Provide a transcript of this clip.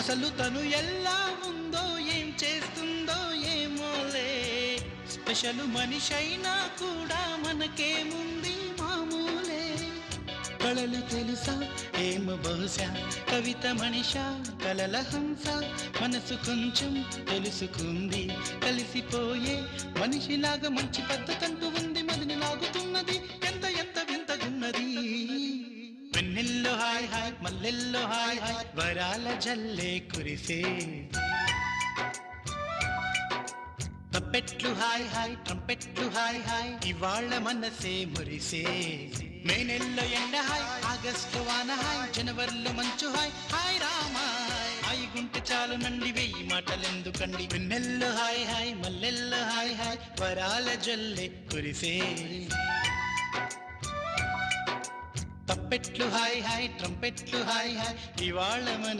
అసలు తను ఎలా ఉందో ఏం చేస్తుందో ఏమోలే, స్పెషల్ మనిషైనా కూడా మనకేముంది మామూలే. కళలు తెలుసా ఏమో బహుశా, కవిత మనిషా కలల హంస, మనసు కొంచెం తెలుసుకుంది కలిసిపోయే మనిషిలాగా, మంచి పద్ధతంటూ ఉంది మదిని లాగుతున్నది, ఎంత ఎంత వింతగున్నది. వెన్నెల్లో హాయ్ హాయ్ మల్లెల్లో హాయ్ హాయ్, వరాల జల్లే కురిసే. తప్పెట్లు హాయ్ హాయ్ ట్రంపెట్లు హాయ్ హాయ్, ఇవాళ్ళ మనసే మురిసే. మే నెలలో ఎండ హాయ్, ఆగస్టు వాన హాయ్, జనవరిలో మంచు హాయ్, హాయ్ రామా హాయ్ గుంటె చాలు నండి వెయ్యి మాటలెందుకండి. వెన్నెల్లో హాయ్ హాయ్ మల్లెల్లో హాయ్ హాయ్, వరాల జల్లే కురిసే. తప్పెట్లు హాయ్ హాయ్ ట్రంపెట్లు హాయ్ హాయ్, ఇవాళ మన